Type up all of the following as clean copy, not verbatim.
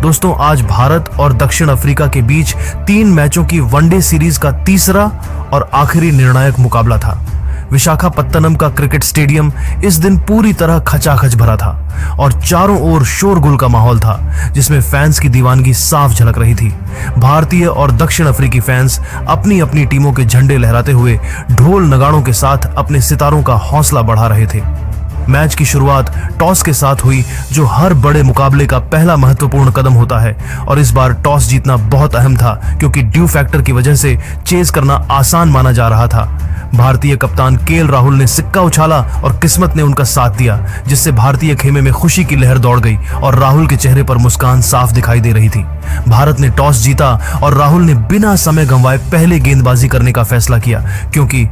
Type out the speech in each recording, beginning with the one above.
दोस्तों, आज भारत और दक्षिण अफ्रीका के बीच 3 मैचों की वनडे सीरीज का तीसरा और आखिरी निर्णायक मुकाबला था। विशाखापत्तनम का क्रिकेट स्टेडियम इस दिन पूरी तरह खचाखच भरा था और चारों ओर शोरगुल का माहौल था, जिसमें फैंस की दीवानगी साफ झलक रही थी। भारतीय और दक्षिण अफ्रीकी फैंस अपनी अपनी टीमों के झंडे लहराते हुए ढोल नगाड़ों के साथ अपने सितारों का हौसला बढ़ा रहे थे। मैच की शुरुआत टॉस के साथ हुई, जो हर बड़े मुकाबले का पहला महत्वपूर्ण कदम होता है, और इस बार टॉस जीतना बहुत अहम था क्योंकि ड्यू फैक्टर की वजह से चेस करना आसान माना जा रहा था। भारतीय कप्तान केएल राहुल ने सिक्का उछाला और किस्मत ने उनका साथ दिया, जिससे भारतीय खेमे में खुशी की लहर दौड़ गई और राहुल के चेहरे पर मुस्कान साफ दिखाई दे रही थी। भारत ने टॉस जीता और राहुल ने बिना समय गंवाए पहले गेंदबाजी करने का फैसला किया, क्योंकि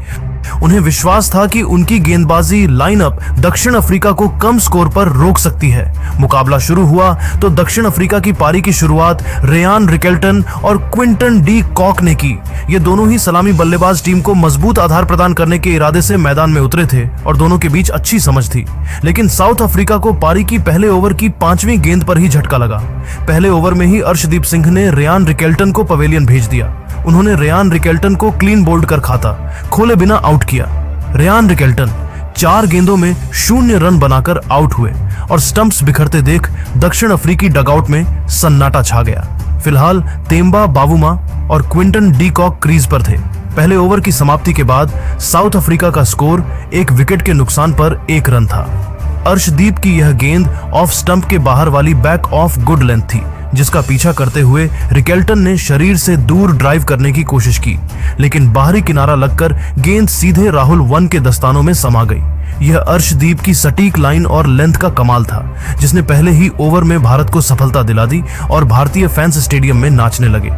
उन्हें विश्वास था कि उनकी गेंदबाजी लाइनअप दक्षिण अफ्रीका को कम स्कोर पर रोक सकती है। मुकाबला शुरू हुआ तो दक्षिण अफ्रीका की पारी की शुरुआत रेयान रिकेल्टन और क्विंटन डी कॉक ने की। ये दोनों ही सलामी बल्लेबाज टीम को मजबूत आधार प्रदान करने के इरादे से मैदान में उतरे थे और दोनों के बीच अच्छी समझ थी। लेकिन साउथ अफ्रीका को पारी की पहले ओवर की 5वीं गेंद पर ही झटका लगा। पहले ओवर में ही अर्शदीप सिंह ने रेयान रिकेल्टन को पवेलियन भेज दिया। उन्होंने रेयान रिकेल्टन को क्लीन बोल्ड कर खाता खोले बिना आउट किया। रेयान रिकेल्टन 4 गेंदों में 0 रन बनाकर आउट हुए और स्टंप्स बिखरते देख दक्षिण अफ्रीकी डगआउट में सन्नाटा छा गया। फिलहाल तेम्बा बावुमा और क्विंटन डी कॉक क्रीज पर थे। पहले ओवर की समाप्ति के बाद साउथ अफ्रीका का स्कोर 1 विकेट के नुकसान पर 1 रन था। अर्शदीप की यह गेंद ऑफ स्टंप के बाहर वाली बैक ऑफ गुड लेंथ थी, जिसका पीछा करते हुए रिकेल्टन ने शरीर से दूर ड्राइव करने की कोशिश की, लेकिन बाहरी किनारा लगकर गेंद सीधे राहुल 1 के दस्तानों में समा गई। यह अर्शदीप की सटीक लाइन और लेंथ का कमाल था, जिसने पहले ही ओवर में भारत को सफलता दिला दी और भारतीय फैंस स्टेडियम में नाचने लगे।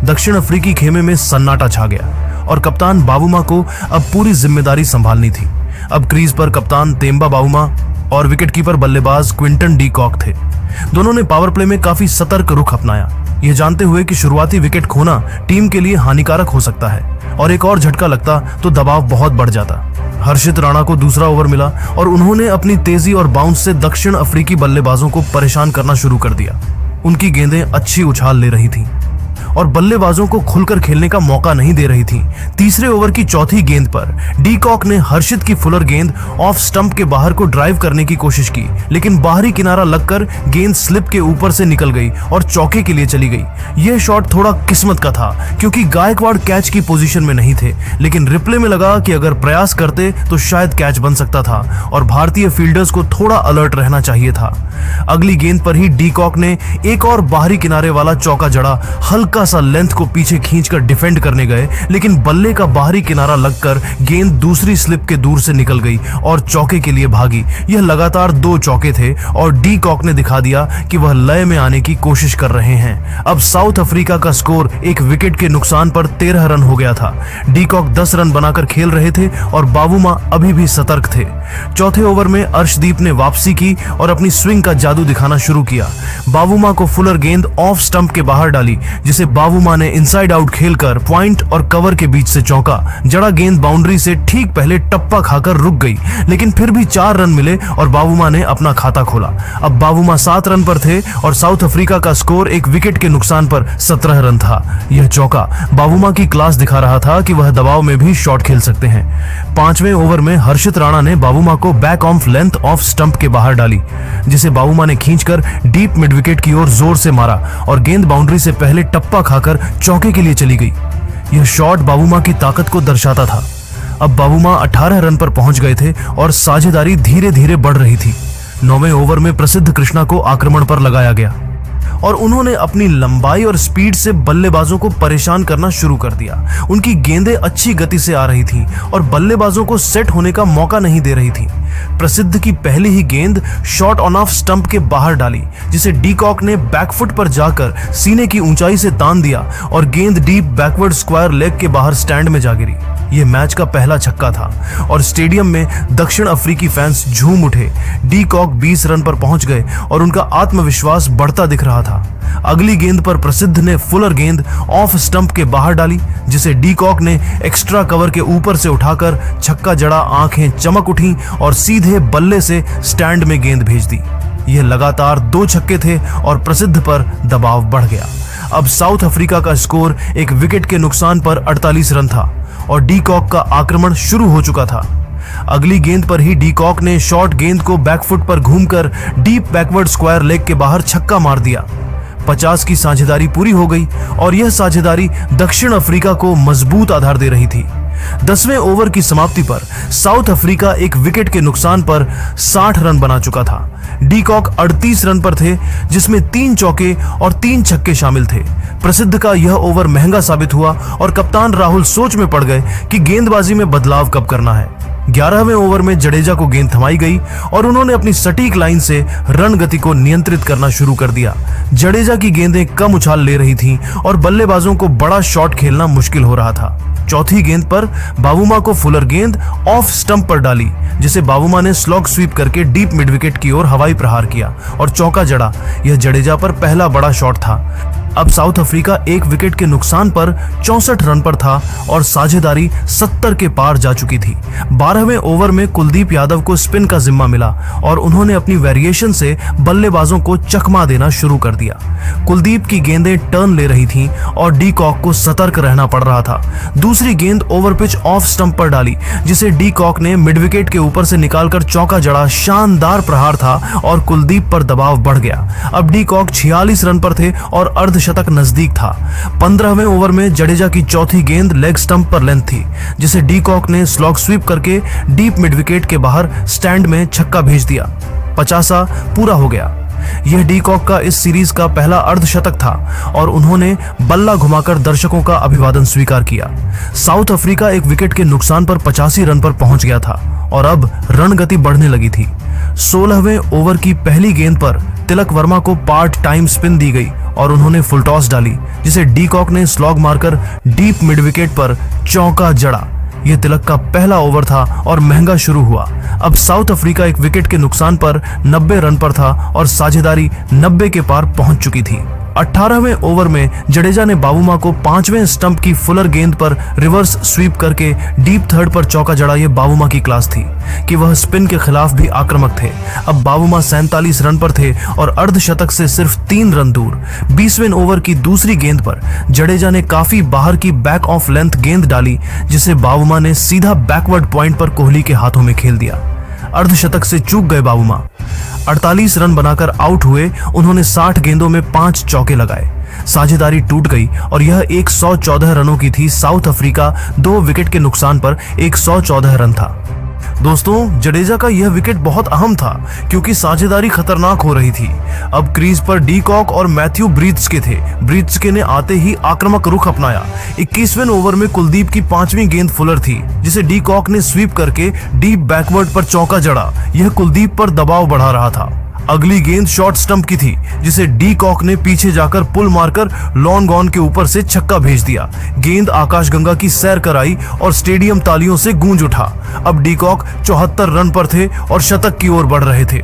दक्षिण अफ्रीकी खेमे में सन्नाटा छा गया और कप्तान बावुमा को अब पूरी जिम्मेदारी संभालनी थी। अब क्रीज पर कप्तान तेम्बा बावुमा और विकेटकीपर बल्लेबाज क्विंटन डी कॉक थे। दोनों ने पावर प्ले में काफी सतर्क रुख अपनाया, यह जानते हुए कि शुरुआती विकेट खोना टीम के लिए हानिकारक हो सकता है और एक और झटका लगता तो दबाव बहुत बढ़ जाता। हर्षित राणा को दूसरा ओवर मिला और उन्होंने अपनी तेजी और बाउंस से दक्षिण अफ्रीकी बल्लेबाजों को परेशान करना शुरू कर दिया। उनकी गेंदें अच्छी उछाल ले रही थीं और बल्लेबाजों को खुलकर खेलने का मौका नहीं दे रही थी। तीसरे ओवर की चौथी गेंद पर डी कॉक ने हर्षित की फुलर गेंद ऑफ स्टंप के बाहर को ड्राइव करने की कोशिश की, लेकिन बाहरी किनारा लगकर गेंद स्लिप के ऊपर से निकल गई और चौके के लिए चली गई। यह शॉट थोड़ा किस्मत का था क्योंकि गायकवाड़ कैच की पोजीशन में नहीं थे, लेकिन रिप्ले में लगा कि अगर प्रयास करते तो शायद कैच बन सकता था और भारतीय फील्डर्स को थोड़ा अलर्ट रहना चाहिए था। अगली गेंद पर ही डी कॉक ने एक और बाहरी किनारे वाला चौका जड़ा, हल्का सा लेंथ को पीछे खींचकर डिफेंड करने गए, लेकिन बल्ले का बाहरी किनारा लगकर गेंद दूसरी स्लिप के दूर से निकल गई और चौके के लिए भागी। यह लगातार 2 चौके थे और डी कॉक ने दिखा दिया कि वह लय में आने की कोशिश कर रहे हैं। अब साउथ अफ्रीका का स्कोर 1 विकेट के नुकसान पर 13 रन हो गया था। डी कॉक 10 रन बनाकर खेल रहे थे और बावुमा अभी भी सतर्क थे। चौथे ओवर में अर्शदीप ने वापसी की और अपनी स्विंग का जादू दिखाना शुरू किया। बावुमा को फुलर गेंद ऑफ स्टंप के बाहर डाली, जिसे बावुमा ने इनसाइड आउट खेलकर पॉइंट और कवर के बीच से चौका जड़ा। गेंद बाउंड्री से ठीक पहले टप्पा खाकर रुक गई, लेकिन फिर भी 4 रन मिले और बावुमा ने अपना खाता खोला। अब बावुमा 7 रन पर थे और साउथ अफ्रीका का स्कोर 1 विकेट के नुकसान पर 17 रन था। यह चौका बावुमा की क्लास दिखा रहा था कि वह दबाव में भी शॉट खेल सकते हैं। 5वें ओवर में हर्षित राणा ने बावुमा को back of length off stump के बाहर डाली, जिसे बावुमा ने खींचकर डीप मिड विकेट की ओर जोर से मारा और गेंद बाउंड्री से पहले टप्पा खाकर चौके के लिए चली गई। यह शॉट बावुमा की ताकत को दर्शाता था। अब बावुमा 18 रन पर पहुंच गए थे और साझेदारी धीरे धीरे बढ़ रही थी। 9वें ओवर में प्रसिद्ध कृष्णा को आक्रमण पर लगाया गया और उन्होंने अपनी लंबाई और स्पीड से बल्लेबाजों को परेशान करना शुरू कर दिया। उनकी गेंदें अच्छी गति से आ रही थीं और बल्लेबाजों को सेट होने का मौका नहीं दे रही थीं। प्रसिद्ध की पहली ही गेंद शॉट ऑन ऑफ स्टंप के बाहर डाली, जिसे डी कॉक ने बैकफुट पर जाकर सीने की ऊंचाई से तान दिया और गेंद डीप बैकवर्ड स्क्वायर लेग के बाहर स्टैंड में जा गिरी। यह मैच का पहला छक्का था और स्टेडियम में दक्षिण अफ्रीकी फैंस झूम उठे। डी कॉक 20 रन पर पहुंच गए और उनका आत्मविश्वास बढ़ता दिख रहा था। अगली गेंद पर प्रसिद्ध ने फुलर गेंद ऑफ स्टंप के बाहर डाली, जिसे डी कॉक ने एक्स्ट्रा कवर के ऊपर से उठाकर छक्का जड़ा। आंखें चमक उठी और सीधे बल्ले से स्टैंड में गेंद भेज दी। यह लगातार 2 छक्के थे और प्रसिद्ध पर दबाव बढ़ गया। अब साउथ अफ्रीका का स्कोर एक विकेट के नुकसान पर 48 रन था और डी कॉक का आक्रमण शुरू हो चुका था। अगली गेंद पर ही डी कॉक ने शॉर्ट गेंद को बैकफुट पर घूमकर डीप बैकवर्ड स्क्वायर लेग के बाहर छक्का मार दिया। 50 की साझेदारी पूरी हो गई और यह साझेदारी दक्षिण अफ्रीका को मजबूत आधार दे रही थी। 10वें ओवर की समाप्ति पर साउथ अफ्रीका एक विकेट के नुकसान पर 60 रन बना चुका था। डी कॉक 38 रन पर थे, जिसमें 3 चौके और 3 छक्के शामिल थे। प्रसिद्ध का यह ओवर महंगा साबित हुआ और कप्तान राहुल सोच में पड़ गए कि गेंदबाजी में बदलाव कब करना है। 11वें ओवर में जडेजा को गेंद थमाई गई और उन्होंने अपनी सटीक लाइन से रन गति को नियंत्रित करना शुरू कर दिया। जडेजा की गेंदें कम उछाल ले रही थीं और बल्लेबाजों को बड़ा शॉट खेलना मुश्किल हो रहा था। चौथी गेंद पर बावुमा को फुलर गेंद ऑफ स्टंप पर डाली, जिसे बावुमा ने स्लॉग स्वीप करके डीप मिड विकेट की ओर हवाई प्रहार किया और चौका जड़ा। यह जडेजा पर पहला बड़ा शॉट था। अब साउथ अफ्रीका एक विकेट के नुकसान पर 64 रन पर था और साझेदारी 70 के पार जा चुकी थी। 12वें ओवर में कुलदीप यादव को स्पिन का जिम्मा मिला और उन्होंने अपनी वेरिएशन से बल्लेबाजों को चकमा देना शुरू कर दिया। कुलदीप की गेंदें टर्न ले रही थीं और डी कॉक को सतर्क रहना पड़ रहा था। दूसरी गेंद ओवर पिच ऑफ स्टंप पर डाली, जिसे डी कॉक ने मिड विकेट के ऊपर से निकालकर चौका जड़ा। शानदार प्रहार था और कुलदीप पर दबाव बढ़ गया। अब डी कॉक 46 रन पर थे और अर्धशतक नजदीक था। 15वें ओवर में जडेजा की चौथी गेंद लेग स्टंप पर लेंथ थी, जिसे डी कॉक ने स्लॉग स्वीप करके डीप मिड विकेट के बाहर स्टैंड में छक्का भेज दिया। 50 पूरा हो गया। यह डी कॉक का इस सीरीज का पहला अर्धशतक था और उन्होंने बल्ला घुमाकर दर्शकों का अभिवादन स्वीकार किया। साउथ अफ्रीका एक विकेट के नुकसान पर 85 रन पर पहुंच गया था और अब रन गति बढ़ने लगी थी। 16वें ओवर की पहली गेंद पर तिलक वर्मा को पार्ट टाइम स्पिन दी गई और उन्होंने फुल टॉस डाली, जिसे डी कॉक ने स्लॉग मारकर डीप मिड विकेट पर चौका जड़ा। यह तिलक का पहला ओवर था और महंगा शुरू हुआ। अब साउथ अफ्रीका एक विकेट के नुकसान पर 90 रन पर था और साझेदारी 90 के पार पहुंच चुकी थी। 18वें ओवर में जडेजा ने बावुमा को 5वें स्टंप की फुलर गेंद पर रिवर्स स्वीप करके डीप थर्ड पर चौका जड़ा। यह बावुमा की क्लास थी कि वह स्पिन के खिलाफ भी आक्रामक थे। अब बावुमा 47 रन पर थे और अर्धशतक से सिर्फ 3 रन दूर। 20वें ओवर की दूसरी गेंद पर जडेजा ने काफी बाहर की बैक ऑफ लेंथ गेंद डाली, जिसे बावुमा ने सीधा बैकवर्ड पॉइंट पर कोहली के हाथों में खेल दिया। अर्धशतक से चूक गए बावुमा। 48 रन बनाकर आउट हुए। उन्होंने 60 गेंदों में 5 चौके लगाए। साझेदारी टूट गई और यह 114 रनों की थी। साउथ अफ्रीका 2 विकेट के नुकसान पर 114 रन था। दोस्तों, जडेजा का यह विकेट बहुत अहम था क्योंकि साझेदारी खतरनाक हो रही थी। अब क्रीज पर डी कॉक और मैथ्यू ब्रीथ्सके थे। ब्रीथ्सके ने आते ही आक्रामक रुख अपनाया। 21वें ओवर में कुलदीप की 5वीं गेंद फुलर थी, जिसे डी कॉक ने स्वीप करके डीप बैकवर्ड पर चौका जड़ा। यह कुलदीप पर दबाव बढ़ा रहा था। अगली गेंद शॉर्ट स्टंप की थी, जिसे डी कॉक ने पीछे जाकर पुल मारकर लॉन्ग ऑन के ऊपर से छक्का भेज दिया। गेंद आकाशगंगा की सैर कराई और स्टेडियम तालियों से गूंज उठा। अब डी कॉक 74 रन पर थे और शतक की ओर बढ़ रहे थे।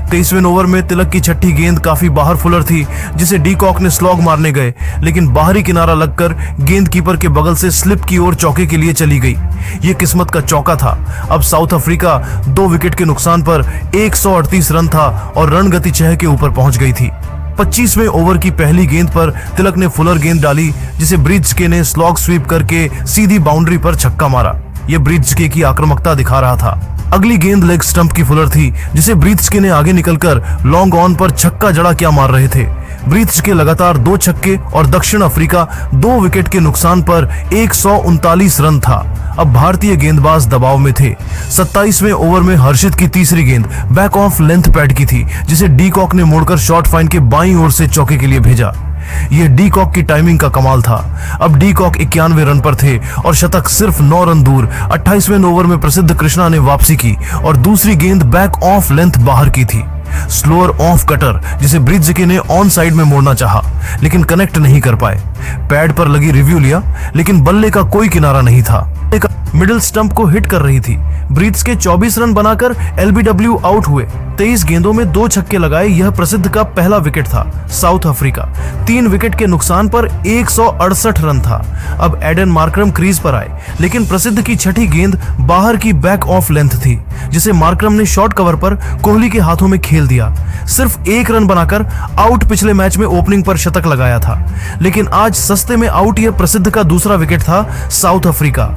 23वें ओवर में तिलक की छठी गेंद काफी बाहर फुलर थी, जिसे डी कॉक ने स्लॉग मारने गए, लेकिन बाहरी किनारा लगकर गेंद कीपर के बगल से स्लिप की ओर चौके के लिए चली गई। यह किस्मत का चौका था। अब साउथ अफ्रीका 2 विकेट के नुकसान पर 138 रन था और रन गति 6 के ऊपर पहुंच गई थी। 25वें ओवर की पहली गेंद पर तिलक ने फुलर गेंद डाली, जिसे ब्रीथ्सके ने स्लॉग स्वीप करके सीधी बाउंड्री पर छक्का मारा। यह ब्रीथ्सके की आक्रामकता दिखा रहा था। अगली गेंद लेग स्टंप की फुलर थी, जिसे ब्रीथ्सके ने आगे निकलकर लॉन्ग ऑन पर छक्का जड़ा क्या मार रहे थे। ब्रीथ्सके लगातार 2 छक्के और दक्षिण अफ्रीका 2 विकेट के नुकसान पर 139 रन था। अब भारतीय गेंदबाज दबाव में थे। 27वें ओवर में हर्षित की तीसरी गेंद बैक ऑफ लेंथ पैड की थी, जिसे डी कॉक ने मोड़कर शॉर्ट फाइन के बाईं ओर से चौके के लिए भेजा। यह डी कॉक की टाइमिंग का कमाल था। अब डी कॉक 91 रन पर थे और शतक सिर्फ 9 रन दूर। 28वें ओवर में प्रसिद्ध कृष्णा ने वापसी की और दूसरी गेंद बैक ऑफ लेंथ बाहर की थी। स्लोअर ऑफ कटर, जिसे ब्रीथ्सके ने ऑन साइड में मोड़ना चाहा, लेकिन कनेक्ट नहीं कर पाए। पैड पर लगी रिव्यू लिया, लेकिन बल्ले का कोई किनारा नहीं था। मिडिल स्टंप को हिट कर रही थी। ब्रीथ्सके 24 रन बनाकर एलबीडब्ल्यू आउट हुए। 23 गेंदों में 2 छक्के लगाए। यह प्रसिद्ध का पहला विकेट था। साउथ अफ्रीका 3 विकेट के नुकसान पर 168 रन था। अब एडन मार्करम क्रीज पर आए, लेकिन प्रसिद्ध की छठी गेंद बाहर की बैक ऑफ लेंथ थी, जिसे मार्करम ने शॉर्ट कवर पर कोहली के हाथों में खेल दिया। सिर्फ 1 रन बनाकर आउट पिछले मैच में ओपनिंग पर शतक लगाया था, लेकिन आज सस्ते में आउट यह प्रसिद्ध का दूसरा विकेट था साउथ अफ्रीका।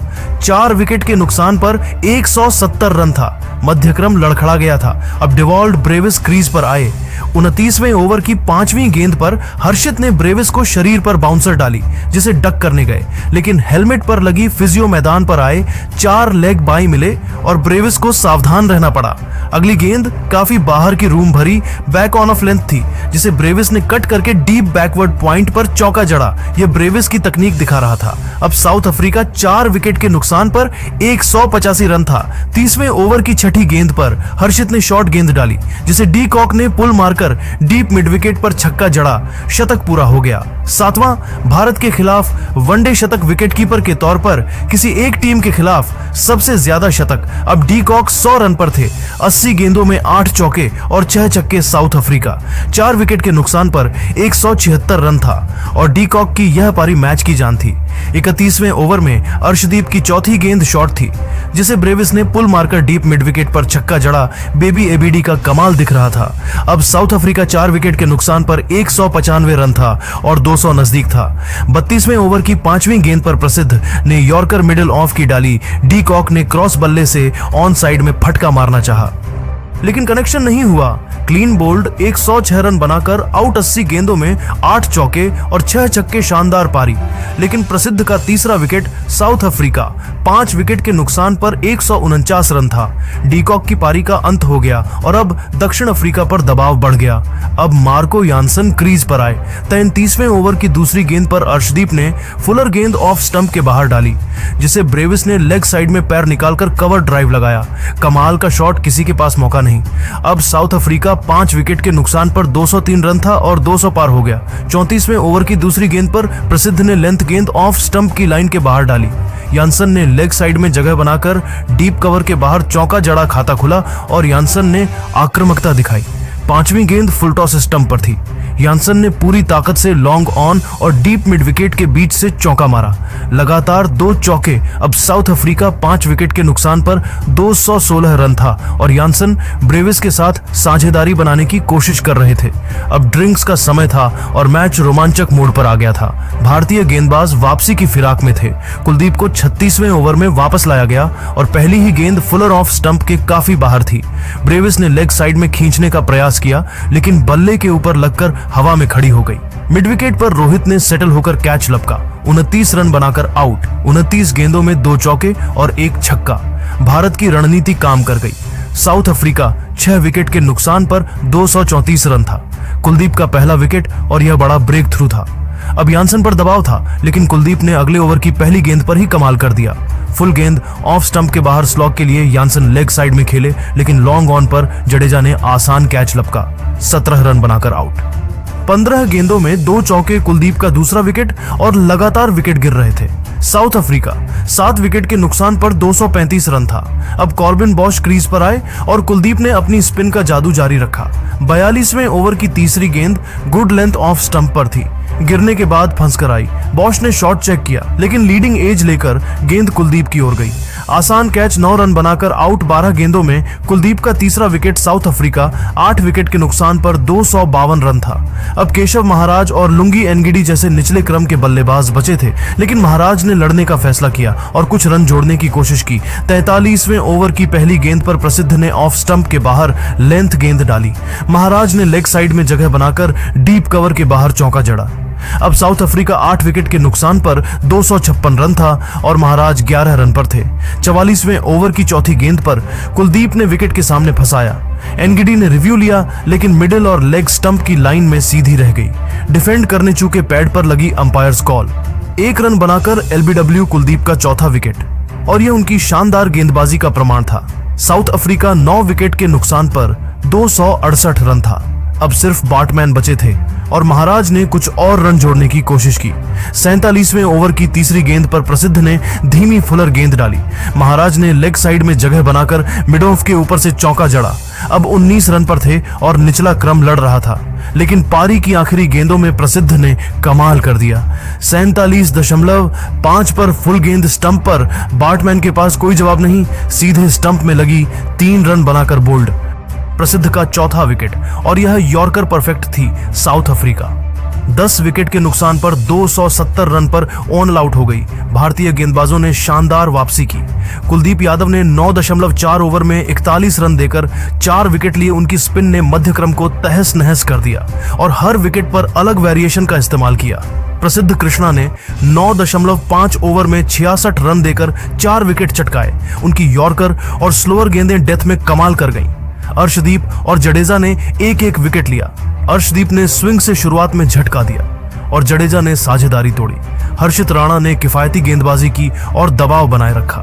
4 विकेट के नुकसान पर 170 रन था। मध्यक्रम लड़खड़ा गया था। अब डेवॉल्ड ब्रेविस क्रीज पर आए। 29वें ओवर की 5वीं गेंद पर हर्षित ने ब्रेविस को शरीर पर बाउंसर डाली, जिसे डक करने गए, लेकिन हेलमेट पर लगी फिजियो मैदान पर आए। 4 लेग बाई मिले और ब्रेविस को सावधान रहना पड़ा। अगली गेंद काफी बाहर की रूम भरी बैक ऑन ऑफ लेंथ थी, जिसे ब्रेविस ने कट करके डीप बैकवर्ड पॉइंट पर चौका जड़ा। यह ब्रेविस की तकनीक दिखा रहा था। अब साउथ अफ्रीका 4 विकेट के नुकसान पर 185 रन था। 30वें ओवर की छठी गेंद पर हर्षित ने शॉर्ट गेंद डाली, जिसे डी कॉक ने पुल मारकर डीप मिड विकेट पर छक्का जड़ा। शतक पूरा हो गया। 7वां भारत के खिलाफ वनडे शतक विकेटकीपर के तौर पर किसी एक टीम के खिलाफ सबसे ज्यादा शतक। अब डी कॉक 100 रन पर थे। 80 गेंदों में 8 चौके और 6 छक्के साउथ अफ्रीका। 4 विकेट के नुकसान पर 176 रन था और डी कॉक की यह पारी मैच की जान थी। 31वें ओवर में अर्शदीप की चौथी गेंद शॉर्ट थी, जिसे ब्रेविस ने पुल मारकर डीप मिड विकेट पर छक्का जड़ा। बेबी एबीडी का कमाल दिख रहा था। अब साउथ अफ्रीका 4 विकेट के नुकसान पर 195 रन था और 200 नजदीक था। 32वें ओवर की 5वीं गेंद पर प्रसिद्ध ने यॉर्कर मिडिल ऑफ की डाली। डी कॉक ने क्रॉस बल्ले से ऑन साइड में फटका मारना चाहा, लेकिन कनेक्शन नहीं हुआ। क्लीन बोल्ड 106 रन बनाकर आउट 80 गेंदों में 8 चौके और 6 छक्के। शानदार पारी, लेकिन प्रसिद्ध का तीसरा विकेट साउथ अफ्रीका 5 विकेट के नुकसान पर 149 रन था। डीकॉक की पारी का अंत हो गया और अब दक्षिण अफ्रीका पर दबाव बढ़ गया। अब मार्को यानसन क्रीज पर आए। 33वें ओवर की दूसरी गेंद पर अर्शदीप ने फुलर गेंद ऑफ स्टंप के बाहर डाली, जिसे ब्रेविस ने लेग साइड में पैर निकालकर कवर ड्राइव लगाया। कमाल का शॉट, किसी के पास मौका नहीं। अब साउथ अफ्रीका 5 विकेट के नुकसान पर 203 रन था और 200 पार हो गया। 34वें ओवर की दूसरी गेंद पर प्रसिद्ध ने लेंथ गेंद ऑफ स्टंप की लाइन के बाहर डाली। यानसन ने लेग साइड में जगह बनाकर डीप कवर के बाहर चौका जड़ा। खाता खुला और यानसन ने आक्रामकता दिखाई। 5वीं गेंद फुल टॉस स्टंप पर थी। यानसन ने पूरी ताकत से लॉन्ग ऑन और डीप मिड विकेट के बीच से चौका मारा। लगातार 2 चौके। अब साउथ अफ्रीका 5 विकेट के नुकसान पर 216 रन था और यानसन ब्रेविस के साथ साझेदारी बनाने की कोशिश कर रहे थे। अब ड्रिंक्स का समय था और मैच रोमांचक मोड़ पर आ गया था। भारतीय गेंदबाज वापसी की फिराक में थे। कुलदीप को 36वें ओवर में वापस लाया गया और पहली ही गेंद फुलर ऑफ स्टंप के काफी बाहर थी। ब्रेविस ने लेग साइड में खींचने का प्रयास किया, लेकिन बल्ले के ऊपर लगकर हवा में खड़ी हो गई। मिड विकेट पर रोहित ने सेटल होकर कैच लपका। 29 रन बनाकर आउट। 29 गेंदों में 2 चौके और 1 छक्का। भारत की रणनीति काम कर गई। साउथ अफ्रीका 6 विकेट के नुकसान पर 234 रन था। कुलदीप का पहला विकेट और यह बड़ा ब्रेक थ्रू था। अब यानसन पर दबाव था, लेकिन कुलदीप ने अगले ओवर की पहली गेंद पर ही कमाल कर दिया। फुल गेंद ऑफ स्टंप के बाहर स्लॉग के लिए यानसन लेग साइड में खेले, लेकिन लॉन्ग ऑन पर जडेजा ने आसान कैच लपका। 17 रन बनाकर आउट। 15 गेंदों में 2 चौके। कुलदीप का दूसरा विकेट और लगातार विकेट गिर रहे थे। साउथ अफ्रीका 7 विकेट के नुकसान पर 235 रन था। अब कॉर्बिन बॉश क्रीज पर आए और कुलदीप ने अपनी स्पिन का जादू जारी रखा। 42वें ओवर की तीसरी गेंद गुड लेंथ ऑफ स्टंप पर थी। गिरने के बाद फंस कर आई। बॉश ने शॉट चेक किया, लेकिन लीडिंग एज लेकर गेंद कुलदीप की ओर गई। आसान कैच। 9 रन बनाकर आउट। 12 गेंदों में कुलदीप का तीसरा विकेट। साउथ अफ्रीका 8 विकेट के नुकसान पर 252 रन था। अब केशव महाराज और लुंगी एनगिडी जैसे निचले क्रम के बल्लेबाज बचे थे, लेकिन महाराज ने लड़ने का फैसला किया और कुछ रन जोड़ने की कोशिश की। 43वें ओवर की पहली गेंद पर प्रसिद्ध ने ऑफ स्टंप के बाहर लेंथ गेंद डाली। महाराज ने लेग साइड में जगह बनाकर डीप कवर के बाहर चौका जड़ा। अब साउथ अफ्रीका 8 विकेट के नुकसान पर 256 रन था और महाराज 11 रन पर थे। 44वें ओवर की चौथी गेंद पर कुलदीप ने विकेट के सामने फंसाया। एनगिडी ने रिव्यू लिया, लेकिन मिडिल और लेग स्टंप की लाइन में सीधी रह गई। डिफेंड करने चूके पैड पर लगी अंपायर्स कॉल। 1 रन बनाकर एलबीडब्ल्यू कुलदीप का चौथा विकेट और यह उनकी शानदार गेंदबाजी का प्रमाण था। साउथ अफ्रीका 9 विकेट के नुकसान पर 268 रन था। अब सिर्फ बाटमैन बचे थे और महाराज ने कुछ और रन जोड़ने की कोशिश की। 47वें ओवर की तीसरी गेंद पर प्रसिद्ध ने धीमी फुलर गेंद डाली। महाराज ने लेग साइड में जगह बनाकर मिड ऑफ के ऊपर से चौका जड़ा। अब 19 रन पर थे और निचला क्रम लड़ रहा था। लेकिन पारी की आखिरी गेंदों में प्रसिद्ध ने कमाल कर दिया। 47.5 पर फुल गेंद स्टंप पर, बार्टमैन के पास कोई जवाब नहीं, सीधे स्टंप में लगी, 3 रन बनाकर बोल्ड। प्रसिद्ध का चौथा विकेट, और यह यॉर्कर परफेक्ट थी साउथ अफ्रीका। 10 विकेट के नुकसान पर 270 रन पर ऑन आउट हो गई। भारतीय गेंदबाजों ने शानदार वापसी की। कुलदीप यादव ने 9.4 ओवर में 41 रन देकर 4 विकेट लिए। उनकी स्पिन ने मध्यक्रम को तहस नहस कर दिया और हर विकेट पर अलग वेरिएशन का इस्तेमाल किया। प्रसिद्ध कृष्णा ने 9.5 ओवर में 66 रन देकर 4 विकेट चटकाए। उनकी यॉर्कर और स्लोअर गेंदें डेथ में कमाल कर गईं। अर्शदीप और जडेजा ने एक एक विकेट लिया। अर्शदीप ने स्विंग से शुरुआत में झटका दिया और जडेजा ने साझेदारी तोड़ी। हर्षित राणा ने किफायती गेंदबाजी की और दबाव बनाए रखा।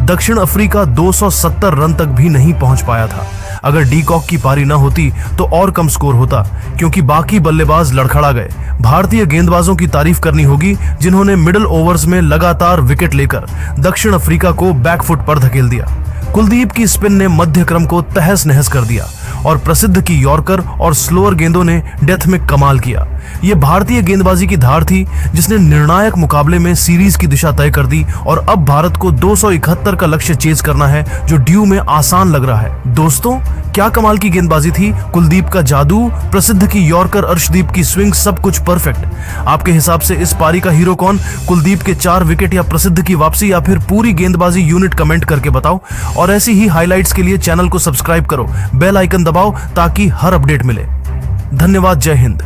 दक्षिण अफ्रीका 270 रन तक भी नहीं पहुंच पाया था। अगर डी कॉक की पारी न होती तो और कम स्कोर होता, क्योंकि बाकी बल्लेबाज लड़खड़ा गए। भारतीय गेंदबाजों की तारीफ करनी होगी, जिन्होंने मिडिल ओवर्स में लगातार विकेट लेकर दक्षिण अफ्रीका को बैकफुट पर धकेल दिया। कुलदीप की स्पिन ने मध्यक्रम को तहस नहस कर दिया और प्रसिद्ध की यॉर्कर और स्लोअर गेंदों ने डेथ में कमाल किया। यह भारतीय गेंदबाजी की धार थी, जिसने निर्णायक मुकाबले में सीरीज की दिशा तय कर दी और अब भारत को 271 का लक्ष्य चेज करना है, जो ड्यू में आसान लग रहा है। दोस्तों, क्या कमाल की गेंदबाजी थी। कुलदीप का जादू, प्रसिद्ध की यॉर्कर, अर्शदीप की स्विंग, सब कुछ परफेक्ट। आपके हिसाब से इस पारी का हीरो कौन? कुलदीप के 4 विकेट या प्रसिद्ध की वापसी या फिर पूरी गेंदबाजी यूनिट? कमेंट करके बताओ। और ऐसी ही हाइलाइट्स के लिए चैनल को सब्सक्राइब करो, बेल आइकन दबाओ ताकि हर अपडेट मिले। धन्यवाद। जय हिंद।